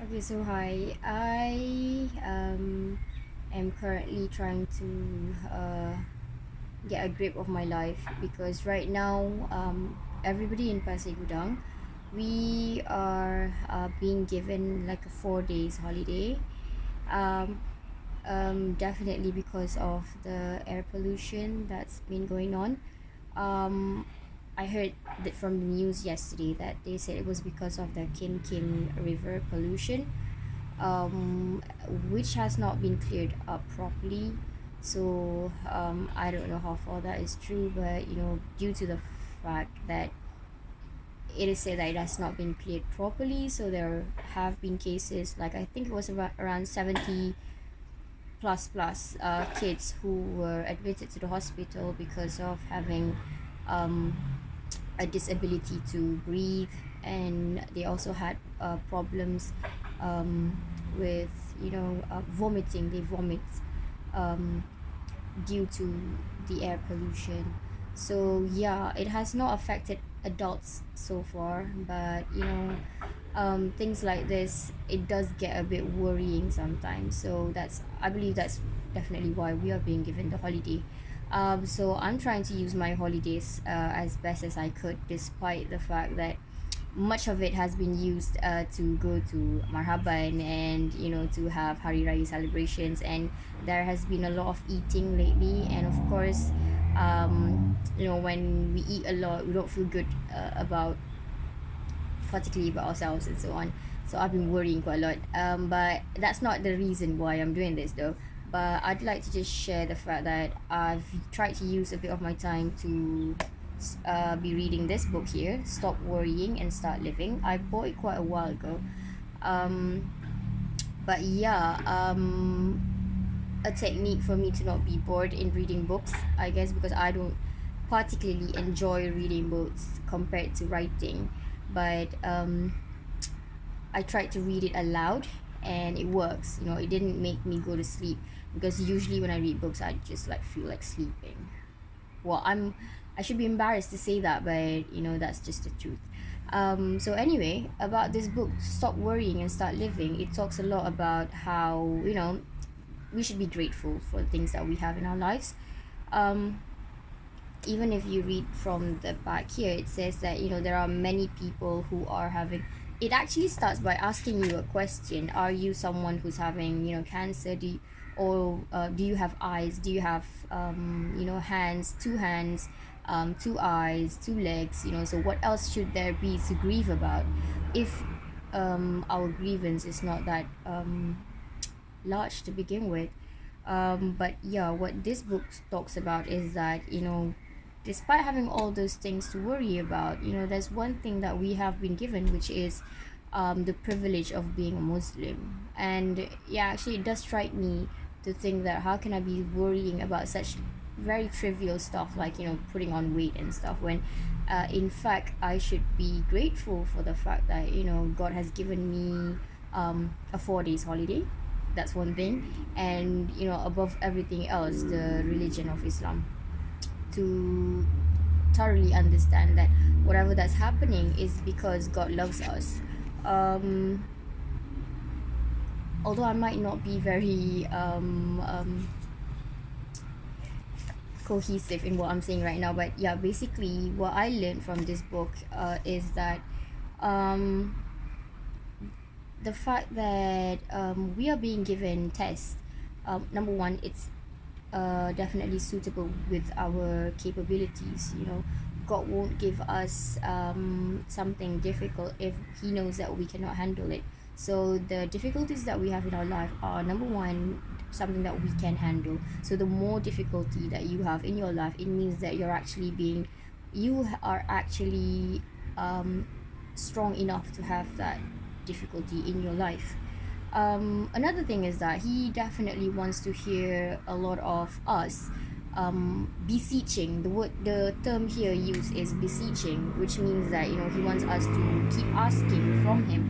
Okay, so hi. I am currently trying to get a grip of my life because right now, everybody in Pasir Gudang, we are being given like a 4 days holiday. Um, Definitely because of the air pollution that's been going on. Um, I heard that from the news yesterday that they said it was because of the Kim Kim River pollution, um, which has not been cleared up properly. So I don't know how far that is true, but due to the fact that it is said that it has not been cleared properly, so there have been cases like I think it was about around 70 plus kids who were admitted to the hospital because of having um, a disability to breathe, and they also had problems um, with vomiting. They vomit um, due to the air pollution. So yeah, it has not affected adults so far, but things like this, it does get a bit worrying sometimes. So I believe that's definitely why we are being given the holiday. So I'm trying to use my holidays as best as I could, despite the fact that much of it has been used to go to Marhaban and to have Hari Raya celebrations, and there has been a lot of eating lately, and of course when we eat a lot we don't feel good about particularly about ourselves and so on. So I've been worrying quite a lot. But that's not the reason why I'm doing this though. But I'd like to just share the fact that I've tried to use a bit of my time to be reading this book here, Stop Worrying and Start Living. I bought it quite a while ago. Um, but yeah, a technique for me to not be bored in reading books, I guess, because I don't particularly enjoy reading books compared to writing. But I tried to read it aloud and it works. It didn't make me go to sleep because usually when I read books, I just like feel like sleeping. Well, I should be embarrassed to say that, but that's just the truth. So anyway, about this book, Stop Worrying and Start Living, it talks a lot about how, we should be grateful for the things that we have in our lives. Um, Even if you read from the back here, it says that there are many people who are having. It actually starts by asking you a question: are you someone who's having cancer? Do you have eyes? Do you have hands, two eyes, two legs? So what else should there be to grieve about if our grievance is not that large to begin with? But yeah, what this book talks about is that despite having all those things to worry about, there's one thing that we have been given, which is the privilege of being a Muslim. And yeah, actually, it does strike me to think that how can I be worrying about such very trivial stuff like putting on weight and stuff when in fact I should be grateful for the fact that God has given me a 4 days holiday. That's one thing. And above everything else, the religion of Islam, to thoroughly understand that whatever that's happening is because God loves us. um Although I might not be very cohesive in what I'm saying right now, but yeah, basically what I learned from this book is that um the fact that we are being given tests. Number one, it's definitely suitable with our capabilities. God won't give us something difficult if He knows that we cannot handle it. So the difficulties that we have in our life are, number one, something that we can handle. So the more difficulty that you have in your life, it means that you are actually um, strong enough to have that difficulty in your life. Another thing is that he definitely wants to hear a lot of us beseeching. The term here used is beseeching, which means that he wants us to keep asking from him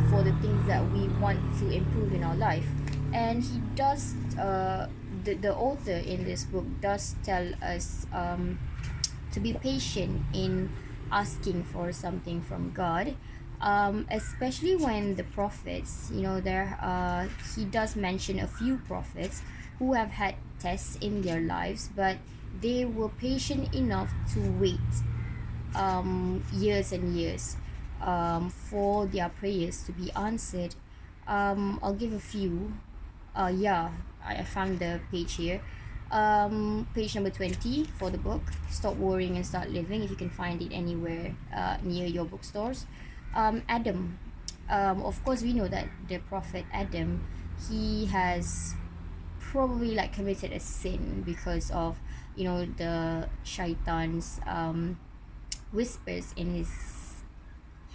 for the things that we want to improve in our life. And he does. The author in this book does tell us to be patient in asking for something from God. especially when the prophets, he does mention a few prophets who have had tests in their lives, but they were patient enough to wait years and years for their prayers to be answered. I'll give a few. Yeah, I found the page here. Page number 20 for the book, Stop Worrying and Start Living, if you can find it anywhere near your bookstores. Adam, of course, we know that the prophet Adam, he has probably like committed a sin because of the shaitan's whispers in his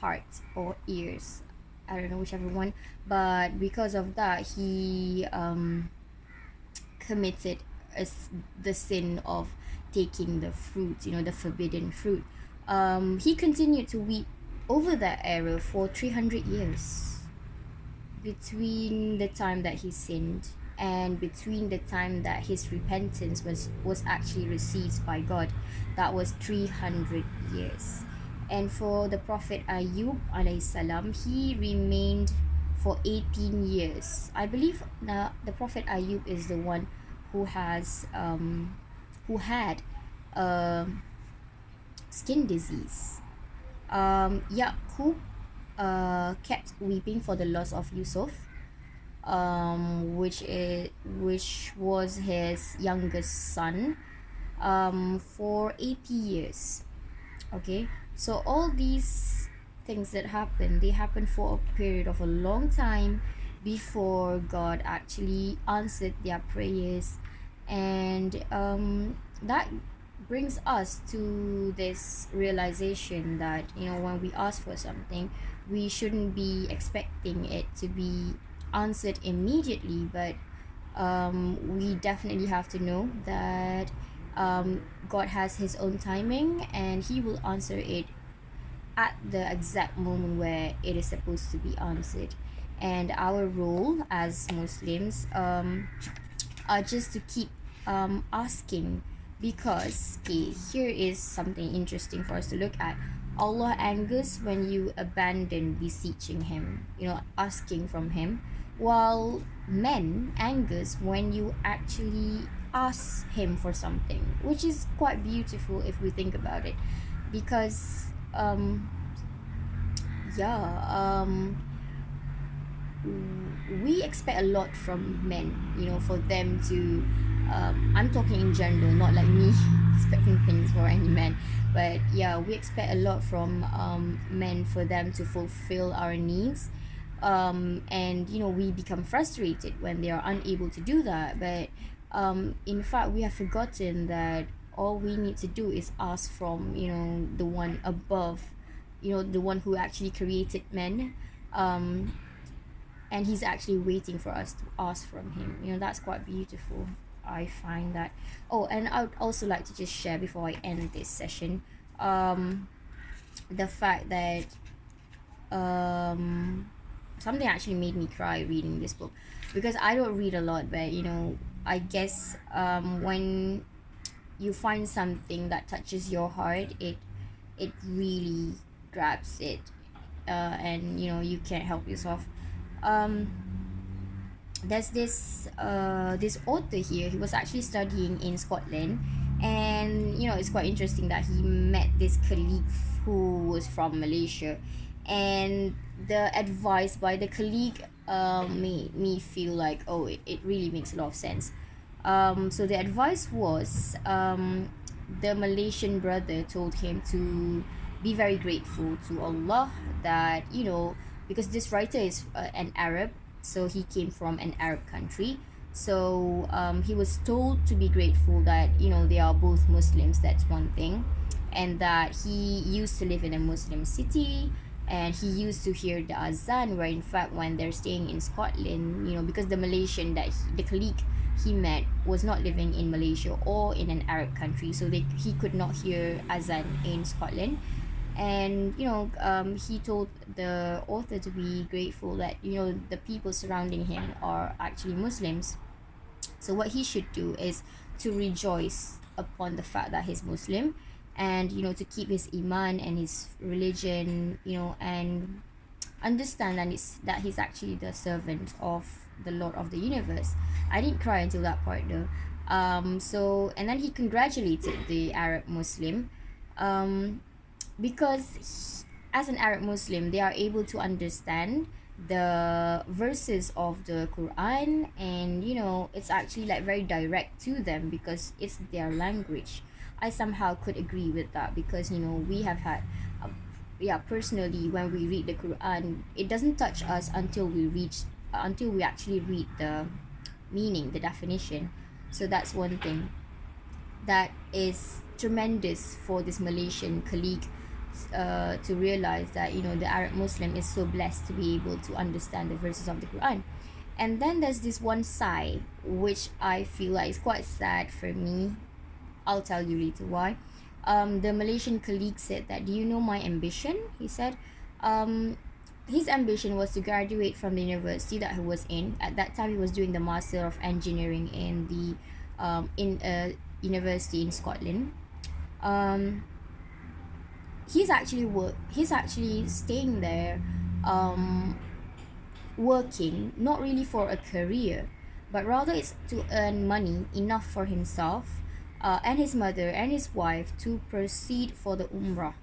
heart or ears, I don't know whichever one, but because of that he committed the sin of taking the fruit, the forbidden fruit. He continued to weep over that error for 300 years, between the time that he sinned and between the time that his repentance was actually received by God. That was 300 years. And for the prophet Ayub alayhi salam, he remained for 18 years. I believe the prophet Ayub is the one who had skin disease. Yaqub kept weeping for the loss of Yusuf, which was his youngest son, for 80 years. Okay, so all these things that happen, they happen for a period of a long time before God actually answered their prayers. And that brings us to this realization that when we ask for something, we shouldn't be expecting it to be answered immediately, but we definitely have to know that God has his own timing, and he will answer it at the exact moment where it is supposed to be answered. And our role as Muslims are just to keep asking, because here is something interesting for us to look at. Allah angers when you abandon beseeching him, asking from him, while men angers when you actually ask him for something, which is quite beautiful if we think about it, because we expect a lot from men, for them to I'm talking in general, not like me expecting things for any man, but yeah, we expect a lot from men for them to fulfill our needs, and we become frustrated when they are unable to do that. But in fact, we have forgotten that all we need to do is ask from the one above, the one who actually created men, and he's actually waiting for us to ask from him. That's quite beautiful, I find that. Oh, and I would also like to just share before I end this session, the fact that something actually made me cry reading this book, because I don't read a lot, but I guess when you find something that touches your heart, it really grabs it, and you can't help yourself. um there's this author here. He was actually studying in Scotland, and it's quite interesting that he met this colleague who was from Malaysia, and the advice by the colleague made me feel like, oh, it really makes a lot of sense. So the advice was, the Malaysian brother told him to be very grateful to Allah, that because this writer is an Arab, so he came from an Arab country. So he was told to be grateful that they are both Muslims. That's one thing, and that he used to live in a Muslim city, and he used to hear the azan. Where in fact, when they're staying in Scotland, because the Malaysian the colleague he met was not living in Malaysia or in an Arab country, so he could not hear azan in Scotland. And he told the author to be grateful that the people surrounding him are actually Muslims. So what he should do is to rejoice upon the fact that he's Muslim, and to keep his iman and his religion, and understand that he's actually the servant of the Lord of the universe. I didn't cry until that part though. So and then he congratulated the Arab Muslim, um, because as an Arab Muslim, they are able to understand the verses of the Quran, and it's actually like very direct to them because it's their language. I somehow could agree with that because we have had yeah, personally, when we read the Quran, it doesn't touch us until we actually read the meaning, the definition. So that's one thing that is tremendous for this Malaysian colleague, to realize that the Arab Muslim is so blessed to be able to understand the verses of the Quran. And then there's this one side which I feel like is quite sad for me. I'll tell you later why. The Malaysian colleague said that, do you know my ambition? He said, um, his ambition was to graduate from the university that he was in. At that time, he was doing the Master of Engineering in a university in Scotland. Um, he's actually staying there, um, working not really for a career, but rather it's to earn money enough for himself, and his mother and his wife to proceed for the Umrah.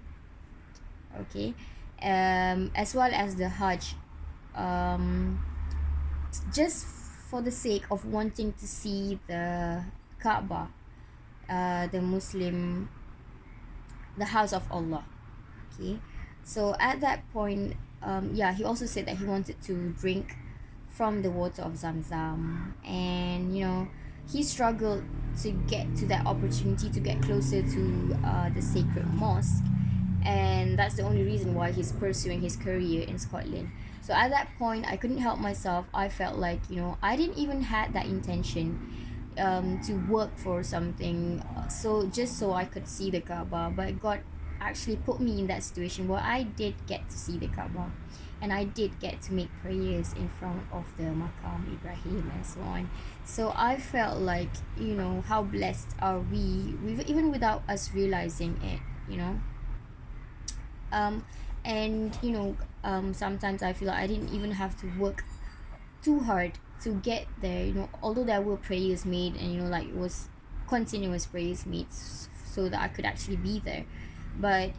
Okay, as well as the Hajj, um, just for the sake of wanting to see the Kaaba, the Muslim, the house of Allah. Okay, so at that point, yeah, he also said that he wanted to drink from the water of Zamzam, and he struggled to get to that opportunity to get closer to the sacred mosque, and that's the only reason why he's pursuing his career in Scotland. So at that point, I couldn't help myself. I felt like I didn't even had that intention, to work for something, so just so I could see the Kaaba, but God actually put me in that situation where I did get to see the Kaaba, and I did get to make prayers in front of the Maqam Ibrahim and so on. So I felt like, how blessed are we even without us realizing it, you know. Um, and sometimes I feel like I didn't even have to work too hard to get there, although there were prayers made, and like it was continuous prayers made, so that I could actually be there. But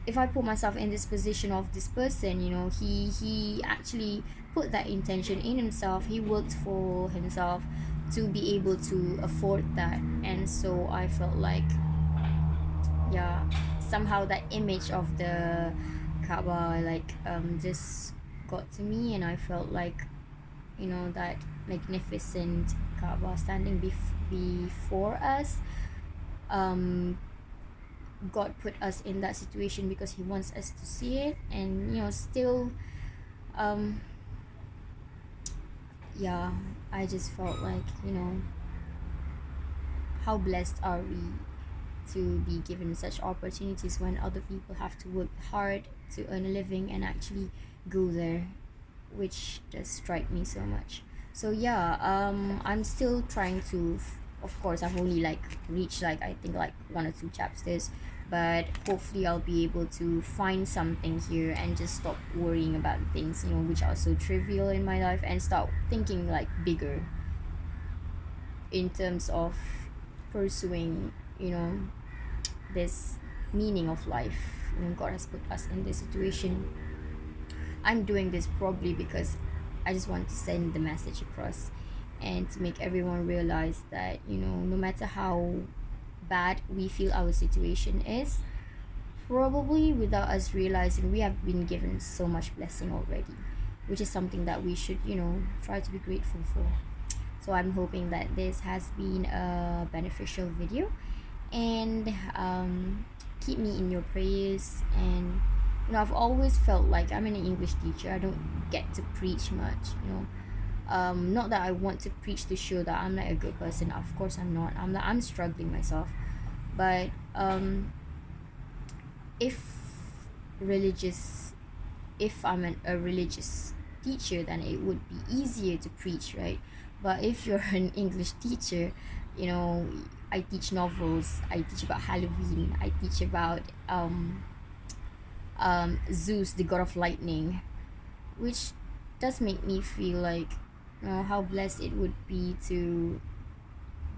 if I put myself in this position of this person, he actually put that intention in himself. He worked for himself to be able to afford that. And so I felt like, yeah, somehow that image of the Kaaba, like, just got to me, and I felt like, that magnificent Kaaba standing before us. God put us in that situation because he wants us to see it, and still, um yeah, I just felt like, how blessed are we to be given such opportunities when other people have to work hard to earn a living and actually go there, which does strike me so much. So yeah, I'm still trying to, of course, I've only like reached, like, I think like one or two chapters, but hopefully I'll be able to find something here and just stop worrying about things, which are so trivial in my life, and start thinking like bigger in terms of pursuing, this meaning of life. God has put us in this situation. I'm doing this probably because I just want to send the message across, and to make everyone realize that, no matter how bad we feel our situation is, probably without us realizing, we have been given so much blessing already, which is something that we should, try to be grateful for. So I'm hoping that this has been a beneficial video, and keep me in your prayers. And I've always felt like I'm an English teacher. I don't get to preach much, not that I want to preach to show that I'm like a good person. Of course I'm not. I'm struggling myself. But if religious if a religious teacher, then it would be easier to preach, right? But if you're an English teacher, you know I teach novels, I teach about Halloween, I teach about Zeus, the god of lightning, which does make me feel like, how blessed it would be to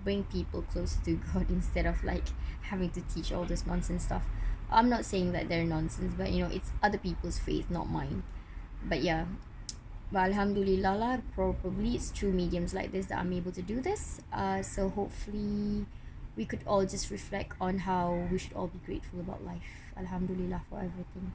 bring people closer to God instead of like having to teach all this nonsense stuff. I'm not saying that they're nonsense, but it's other people's faith, not mine. But yeah, but alhamdulillah lah, probably it's through mediums like this that I'm able to do this. So hopefully we could all just reflect on how we should all be grateful about life. Alhamdulillah for everything.